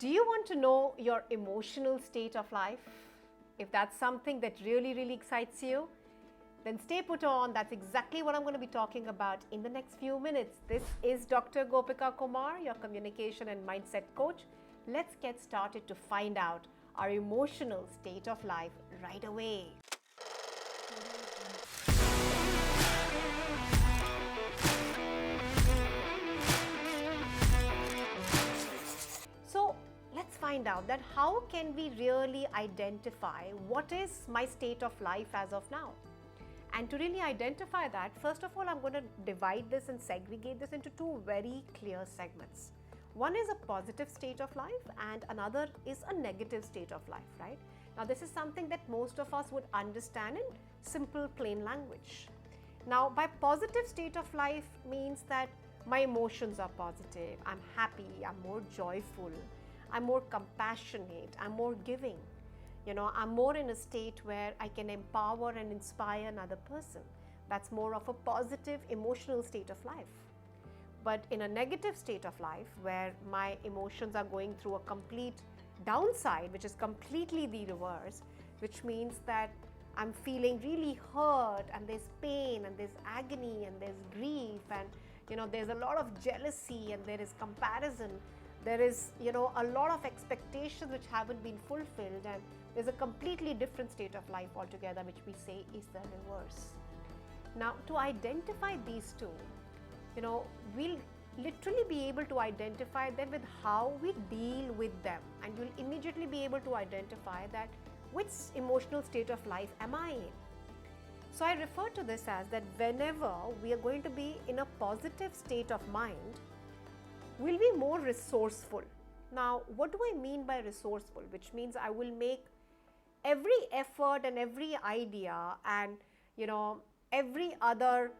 Do you want to know your emotional state of life? If that's something that really excites you, then stay put on. That's exactly what I'm going to be talking about in the next few minutes. This is Dr. GopikaKumar, your communication and mindset coach. Let's get started to find out our emotional state of life right away. So let's find out that how can we really identify what is my state of life as of now. And to really identify that, first of all, I'm going to divide this and segregate this into two very clear segments. One is a positive state of life and another is a negative state of life, right? Now this is something that most of us would understand in simple plain language. Now by positive state of life means that my emotions are positive, I'm happy, I'm more joyful, I'm more compassionate, I'm more giving. I'm more in a state where I can empower and inspire another person. That's more of a positive emotional state of life. But in a negative state of life, where my emotions are going through a complete downside, which is completely the reverse, which means that I'm feeling really hurt and there's pain and there's agony and there's grief and there's a lot of jealousy and there is comparison. There is a lot of expectations which haven't been fulfilled, and there's a completely different state of life altogether, which we say is the reverse. Now to identify these two, we'll literally be able to identify them with how we deal with them, and you'll immediately be able to identify that which emotional state of life am I in. So I refer to this as that whenever we are going to be in a positive state of mind, we'll be more resourceful. Now what do I mean by resourceful? Which means I will make every effort and every idea and every other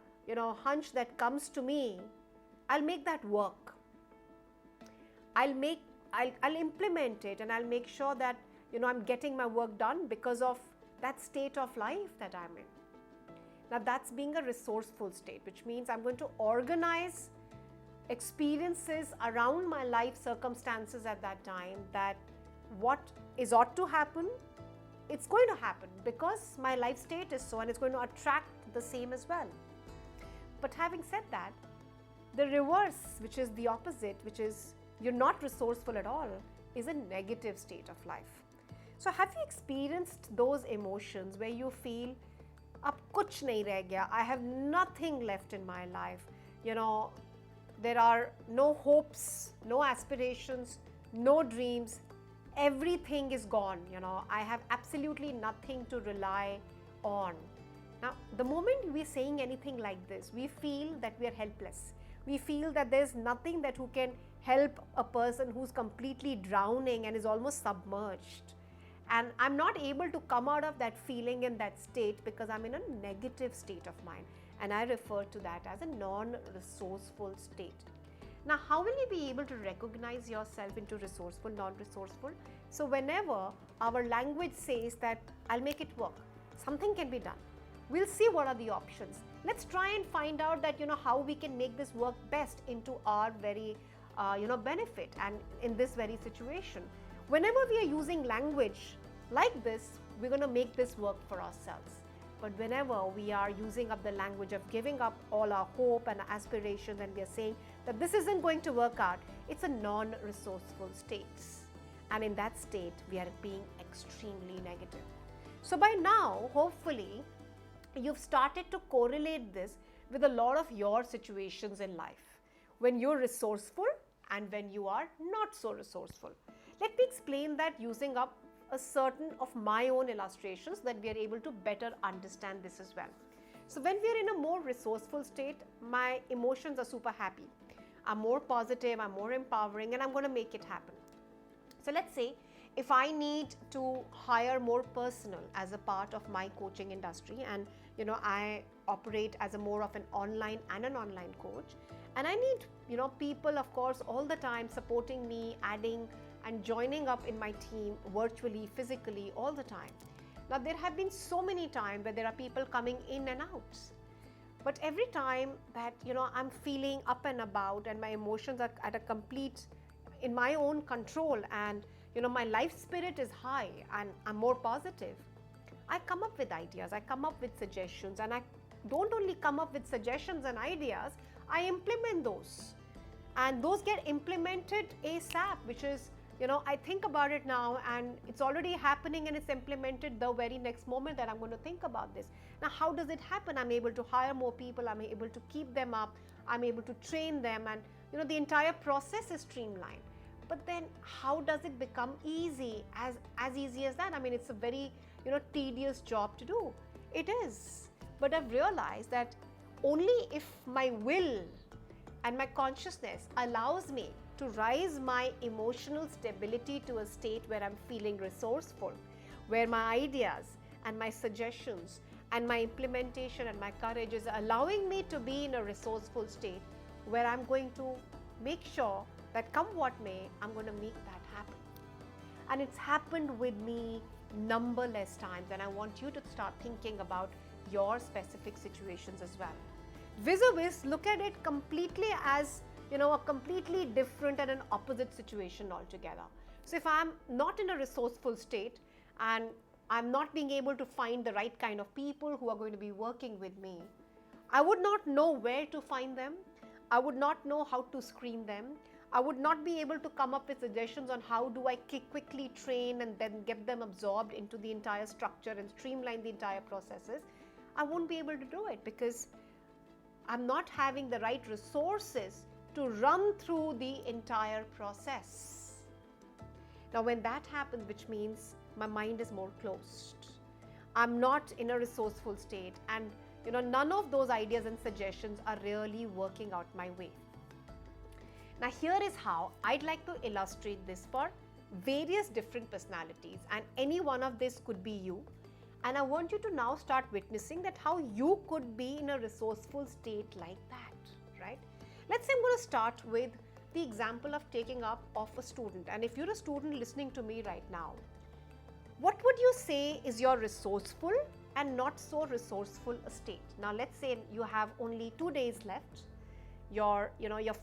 hunch that comes to me, I'll make that work. I'll implement it, and I'll make sure that I'm getting my work done because of that state of life that I'm in. Now that's being a resourceful state, which means I'm going to organize experiences around my life circumstances at that time, that what is ought to happen, it's going to happen because my life state is so, and it's going to attract the same as well. But having said that, the reverse, which is the opposite, which is you're not resourceful at all, is a negative state of life. So have you experienced those emotions where you feel ab kuch nahi reh gaya, I have nothing left in my life, there are no hopes, no aspirations, no dreams, everything is gone, I have absolutely nothing to rely on. Now, the moment we're saying anything like this, we feel that we are helpless. We feel that there's nothing that who can help a person who's completely drowning and is almost submerged. And I'm not able to come out of that feeling in that state because I'm in a negative state of mind. And I refer to that as a non-resourceful state. Now, how will you be able to recognize yourself into resourceful, non-resourceful? So whenever our language says that I'll make it work, something can be done. We'll see what are the options. Let's try and find out that how we can make this work best into our very benefit and in this very situation. Whenever we are using language like this, we're going to make this work for ourselves. But whenever we are using up the language of giving up all our hope and aspirations, and we are saying that this isn't going to work out, it's a non-resourceful state. And in that state, we are being extremely negative. So by now, hopefully, you've started to correlate this with a lot of your situations in life, when you're resourceful and when you are not so resourceful. Let me explain that using up a certain of my own illustrations, that we are able to better understand this as well. So when we are in a more resourceful state, my emotions are super happy. I'm more positive, I'm more empowering, and I'm going to make it happen. So let's say if I need to hire more personnel as a part of my coaching industry, and I operate as a more of an online and an online coach, and I need people, of course, all the time supporting me, adding and joining up in my team virtually, physically, all the time. Now there have been so many times where there are people coming in and out, but every time that I'm feeling up and about and my emotions are at a complete in my own control, and my life spirit is high and I'm more positive, I come up with ideas, I come up with suggestions, and I don't only come up with suggestions and ideas, I implement those. And those get implemented ASAP, which is, I think about it now and it's already happening and it's implemented the very next moment that I'm going to think about this. Now, how does it happen? I'm able to hire more people, I'm able to keep them up, I'm able to train them, and the entire process is streamlined. But then how does it become easy, as easy as that? I mean, it's a very, tedious job to do. It is. But I've realized that only if my will and my consciousness allows me to rise my emotional stability to a state where I'm feeling resourceful, where my ideas and my suggestions and my implementation and my courage is allowing me to be in a resourceful state, where I'm going to make sure that come what may, I'm going to make that happen. And it's happened with me numberless times, and I want you to start thinking about your specific situations as well. Vis-a-vis, look at it completely as, a completely different and an opposite situation altogether. So if I'm not in a resourceful state and I'm not being able to find the right kind of people who are going to be working with me, I would not know where to find them. I would not know how to screen them. I would not be able to come up with suggestions on how do I quickly train and then get them absorbed into the entire structure and streamline the entire processes. I won't be able to do it because I'm not having the right resources to run through the entire process. Now, when that happens, which means my mind is more closed, I'm not in a resourceful state, and none of those ideas and suggestions are really working out my way. Now, here is how I'd like to illustrate this for various different personalities, and any one of this could be you. And I want you to now start witnessing that how you could be in a resourceful state like that, right? Let's say I'm going to start with the example of taking up of a student. And if you're a student listening to me right now, what would you say is your resourceful and not so resourceful a state? Now, let's say you have only 2 days left. Your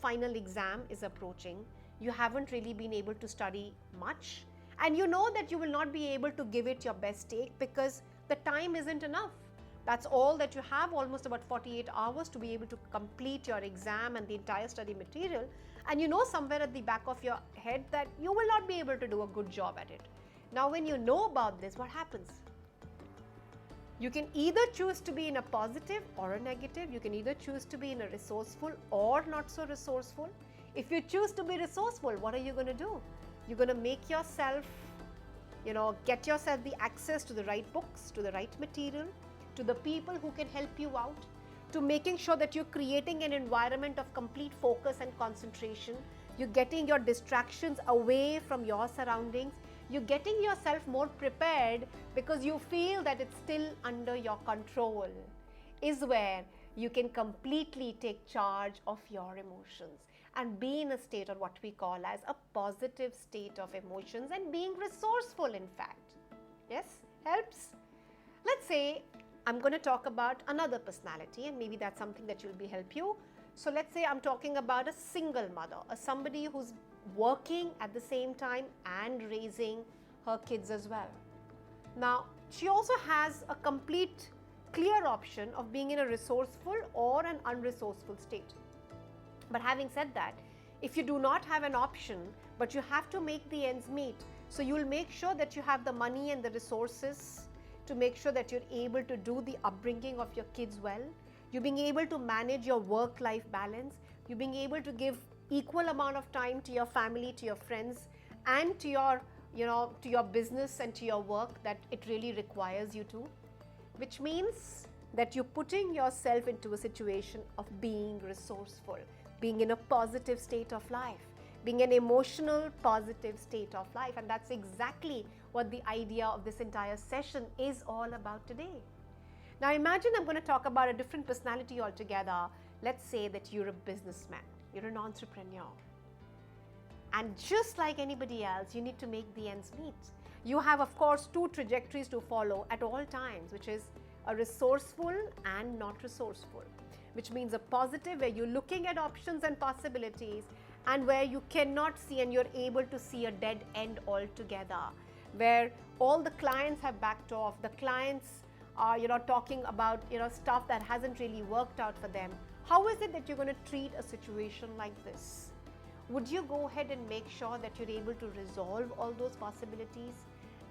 final exam is approaching. You haven't really been able to study much. And you know that you will not be able to give it your best take because the time isn't enough. That's all that you have, almost about 48 hours to be able to complete your exam and the entire study material. And you know somewhere at the back of your head that you will not be able to do a good job at it. Now, when you know about this, what happens? You can either choose to be in a positive or a negative. You can either choose to be in a resourceful or not so resourceful. If you choose to be resourceful, what are you going to do? You're going to make yourself, get yourself the access to the right books, to the right material, to the people who can help you out, to making sure that you're creating an environment of complete focus and concentration. You're getting your distractions away from your surroundings. You're getting yourself more prepared because you feel that it's still under your control, is where you can completely take charge of your emotions and be in a state, or what we call as a positive state of emotions, and being resourceful, in fact. Yes, helps? Let's say I'm going to talk about another personality, and maybe that's something that will help you. So let's say I'm talking about a single mother, somebody who's working at the same time and raising her kids as well. Now, she also has a complete clear option of being in a resourceful or an unresourceful state. But having said that, if you do not have an option, but you have to make the ends meet, so you will make sure that you have the money and the resources to make sure that you're able to do the upbringing of your kids well, you're being able to manage your work-life balance, you're being able to give equal amount of time to your family, to your friends, and to your, to your business and to your work that it really requires you to, which means that you're putting yourself into a situation of being resourceful, being in a positive state of life, being an emotional positive state of life. And that's exactly what the idea of this entire session is all about today. Now imagine I'm going to talk about a different personality altogether. Let's say that you're a businessman, you're an entrepreneur. And just like anybody else, you need to make the ends meet. You have, of course, 2 trajectories to follow at all times, which is a resourceful and not resourceful, which means a positive where you're looking at options and possibilities, and where you cannot see and you're able to see a dead end altogether, where all the clients have backed off, the clients are talking about stuff that hasn't really worked out for them. How is it that you're going to treat a situation like this? Would you go ahead and make sure that you're able to resolve all those possibilities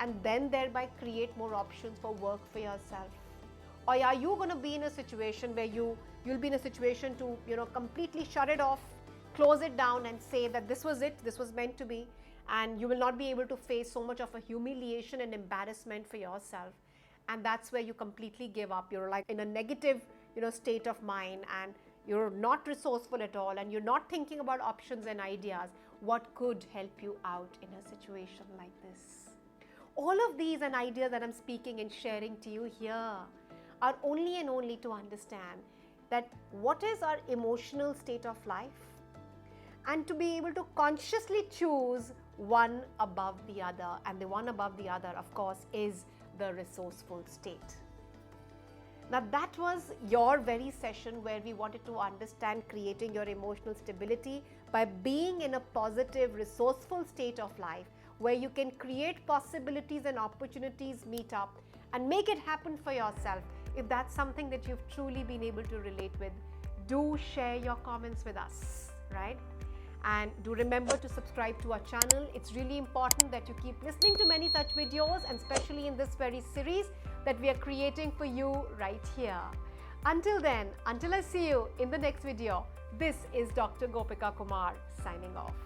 and then thereby create more options for work for yourself? Or are you going to be in a situation where you'll be in a situation to completely shut it off, close it down and say that this was it, this was meant to be, and you will not be able to face so much of a humiliation and embarrassment for yourself, and that's where you completely give up. You're like in a negative state of mind, and you're not resourceful at all, and you're not thinking about options and ideas, what could help you out in a situation like this. All of these and ideas that I'm speaking and sharing to you here are only and only to understand that what is our emotional state of life, and to be able to consciously choose one above the other. And the one above the other, of course, is the resourceful state. Now, that was your very session where we wanted to understand creating your emotional stability by being in a positive, resourceful state of life, where you can create possibilities and opportunities meet up and make it happen for yourself. If that's something that you've truly been able to relate with, do share your comments with us, right? And do remember to subscribe to our channel. It's really important that you keep listening to many such videos, and especially in this very series that we are creating for you right here. Until then, until I see you in the next video, this is Dr. GopikaKumar signing off.